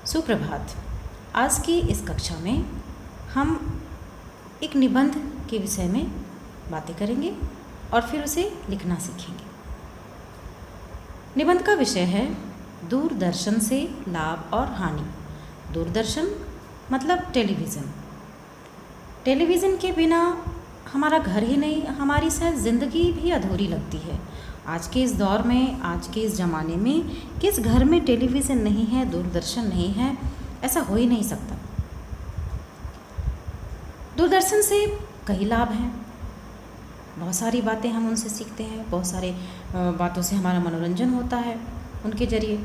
सुप्रभात। आज की इस कक्षा में हम एक निबंध के विषय में बातें करेंगे और फिर उसे लिखना सीखेंगे। निबंध का विषय है दूरदर्शन से लाभ और हानि। दूरदर्शन मतलब टेलीविज़न। टेलीविज़न के बिना हमारा घर ही नहीं, हमारी शायद ज़िंदगी भी अधूरी लगती है। आज के इस दौर में, आज के इस ज़माने में किस घर में टेलीविज़न नहीं है, दूरदर्शन नहीं है, ऐसा हो ही नहीं सकता। दूरदर्शन से कई लाभ हैं, बहुत सारी बातें हम उनसे सीखते हैं, बहुत सारे बातों से हमारा मनोरंजन होता है उनके ज़रिए,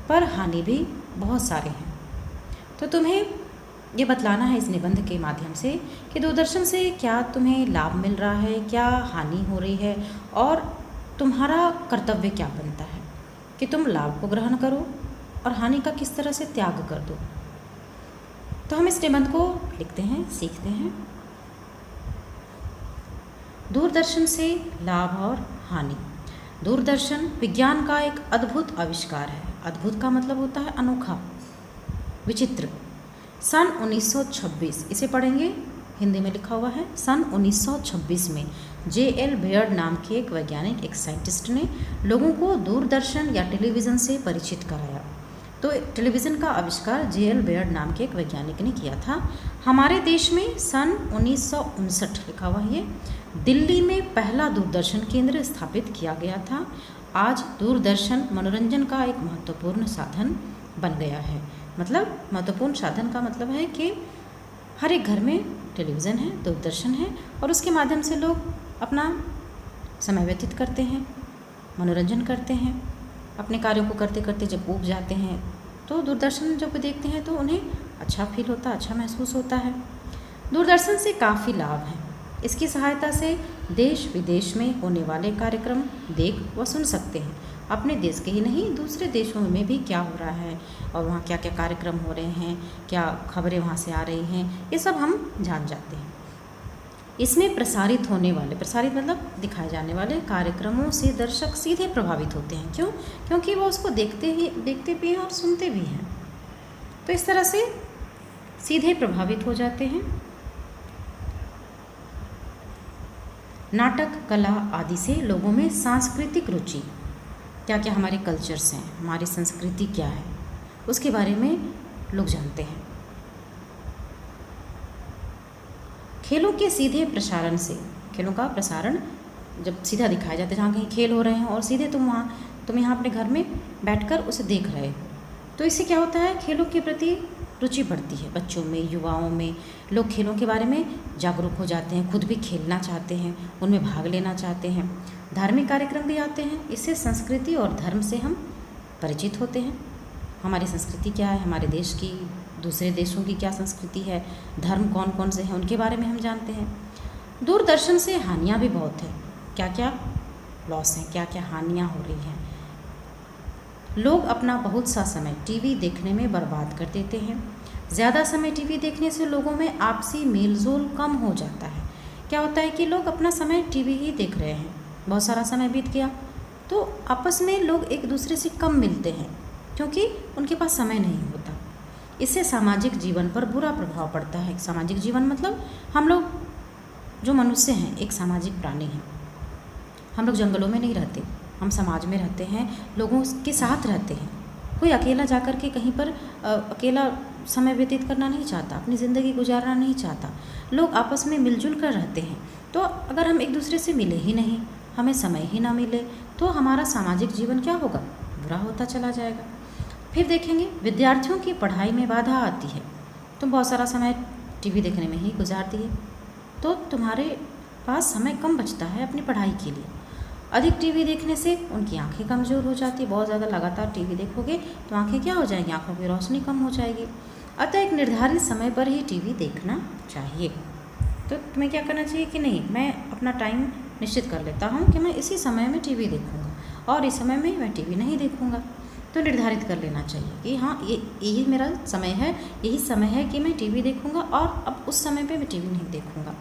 पर हानि भी बहुत सारे हैं। तो तुम्हें ये बतलाना है इस निबंध के माध्यम से कि दूरदर्शन से क्या तुम्हें लाभ मिल रहा है, क्या हानि हो रही है और तुम्हारा कर्तव्य क्या बनता है कि तुम लाभ को ग्रहण करो और हानि का किस तरह से त्याग कर दो। तो हम इस निबंध को लिखते हैं, सीखते हैं। दूरदर्शन से लाभ और हानि। दूरदर्शन विज्ञान का एक अद्भुत आविष्कार है। अद्भुत का मतलब होता है अनोखा, विचित्र। सन 1926, इसे पढ़ेंगे, हिंदी में लिखा हुआ है। सन 1926 में J.L. बेयर्ड नाम के एक वैज्ञानिक, एक साइंटिस्ट ने लोगों को दूरदर्शन या टेलीविज़न से परिचित कराया। तो टेलीविज़न का आविष्कार J.L. बेयर्ड नाम के एक वैज्ञानिक ने किया था। हमारे देश में सन 1959 लिखा हुआ है, दिल्ली में पहला दूरदर्शन केंद्र स्थापित किया गया था। आज दूरदर्शन मनोरंजन का एक महत्वपूर्ण साधन बन गया है। मतलब महत्वपूर्ण साधन का मतलब है कि हर एक घर में टेलीविज़न है, दूरदर्शन है और उसके माध्यम से लोग अपना समय व्यतीत करते हैं, मनोरंजन करते हैं। अपने कार्यों को करते करते जब ऊब जाते हैं तो दूरदर्शन जब देखते हैं तो उन्हें अच्छा फील होता है, अच्छा महसूस होता है। दूरदर्शन से काफ़ी लाभ हैं। इसकी सहायता से देश विदेश में होने वाले कार्यक्रम देख व सुन सकते हैं। अपने देश के ही नहीं, दूसरे देशों में भी क्या हो रहा है और वहाँ क्या क्या कार्यक्रम हो रहे हैं, क्या खबरें वहाँ से आ रही हैं, ये सब हम जान जाते हैं। इसमें प्रसारित होने वाले, प्रसारित मतलब दिखाए जाने वाले कार्यक्रमों से दर्शक सीधे प्रभावित होते हैं। क्यों? क्योंकि वो उसको देखते भी हैं और सुनते भी हैं, तो इस तरह से सीधे प्रभावित हो जाते हैं। नाटक, कला आदि से लोगों में सांस्कृतिक रुचि, क्या क्या हमारे कल्चर्स हैं, हमारी संस्कृति क्या है, उसके बारे में लोग जानते हैं। खेलों के सीधे प्रसारण से, खेलों का प्रसारण जब सीधा दिखाया जाता है, जहाँ कहीं खेल हो रहे हैं और सीधे तुम यहाँ अपने घर में बैठकर उसे देख रहे हो, तो इससे क्या होता है, खेलों के प्रति रुचि बढ़ती है। बच्चों में, युवाओं में, लोग खेलों के बारे में जागरूक हो जाते हैं, खुद भी खेलना चाहते हैं, उनमें भाग लेना चाहते हैं। धार्मिक कार्यक्रम भी आते हैं। इससे संस्कृति और धर्म से हम परिचित होते हैं। हमारी संस्कृति क्या है, हमारे देश की, दूसरे देशों की क्या संस्कृति है, धर्म कौन कौन से हैं, उनके बारे में हम जानते हैं। दूरदर्शन से हानियाँ भी बहुत हैं। क्या क्या लॉस हैं, क्या क्या हानियाँ हो रही हैं। लोग अपना बहुत सा समय टीवी देखने में बर्बाद कर देते हैं। ज़्यादा समय टीवी देखने से लोगों में आपसी मेलजोल कम हो जाता है। क्या होता है कि लोग अपना समय टीवी ही देख रहे हैं, बहुत सारा समय बीत गया, तो आपस में लोग एक दूसरे से कम मिलते हैं क्योंकि उनके पास समय नहीं होता। इससे सामाजिक जीवन पर बुरा प्रभाव पड़ता है। सामाजिक जीवन मतलब हम लोग जो मनुष्य हैं, एक सामाजिक प्राणी हैं। हम लोग जंगलों में नहीं रहते, हम समाज में रहते हैं, लोगों के साथ रहते हैं। कोई अकेला जाकर के कहीं पर अकेला समय व्यतीत करना नहीं चाहता, अपनी ज़िंदगी गुजारना नहीं चाहता। लोग आपस में मिलजुल कर रहते हैं। तो अगर हम एक दूसरे से मिले ही नहीं, हमें समय ही ना मिले, तो हमारा सामाजिक जीवन क्या होगा, बुरा होता चला जाएगा। फिर देखेंगे विद्यार्थियों की पढ़ाई में बाधा आती है। तुम बहुत सारा समय टीवी देखने में ही गुजार दिए तो तुम्हारे पास समय कम बचता है अपनी पढ़ाई के लिए। अधिक टीवी देखने से उनकी आंखें कमज़ोर हो जाती। बहुत ज़्यादा लगातार टीवी देखोगे तो आंखें क्या हो जाएंगी, आंखों की रोशनी कम हो जाएगी। अतः एक निर्धारित समय पर ही टीवी देखना चाहिए। तो तुम्हें क्या करना चाहिए कि नहीं, मैं अपना टाइम निश्चित कर लेता हूँ कि मैं इसी समय में टीवी देखूँगा और इस समय में मैं टीवी नहीं देखूँगा। तो निर्धारित कर लेना चाहिए कि हाँ, यही मेरा समय है, यही समय है कि मैं टीवी देखूँगा और अब उस समय पे मैं टीवी नहीं देखूँगा।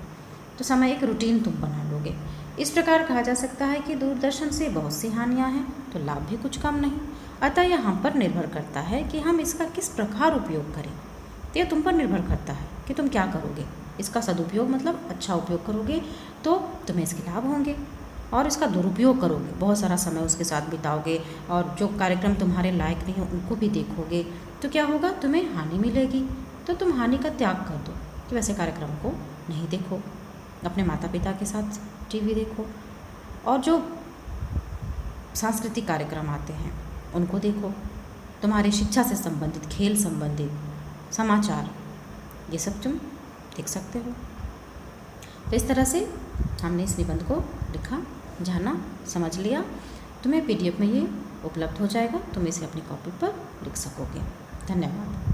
तो समय एक रूटीन तुम बना लोगे इस प्रकार कहा जा सकता है कि दूरदर्शन से बहुत सी हानियाँ हैं तो लाभ भी कुछ कम नहीं। अतः यह हम पर निर्भर करता है कि हम इसका किस प्रकार उपयोग करें। तो यह तुम पर निर्भर करता है कि तुम क्या करोगे। इसका सदुपयोग मतलब अच्छा उपयोग करोगे तो तुम्हें इसके लाभ होंगे, और इसका दुरुपयोग करोगे, बहुत सारा समय उसके साथ बिताओगे और जो कार्यक्रम तुम्हारे लायक नहीं हो उनको भी देखोगे, तो क्या होगा, तुम्हें हानि मिलेगी। तो तुम हानि का त्याग कर दो कि वैसे कार्यक्रम को नहीं देखो, अपने माता पिता के साथ टीवी देखो, और जो सांस्कृतिक कार्यक्रम आते हैं उनको देखो, तुम्हारी शिक्षा से संबंधित, खेल संबंधित, समाचार, ये सब तुम देख सकते हो। तो इस तरह से हमने इस निबंध को लिखा, जाना, समझ लिया। तुम्हें PDF में ये उपलब्ध हो जाएगा, तुम इसे अपनी कॉपी पर लिख सकोगे। धन्यवाद।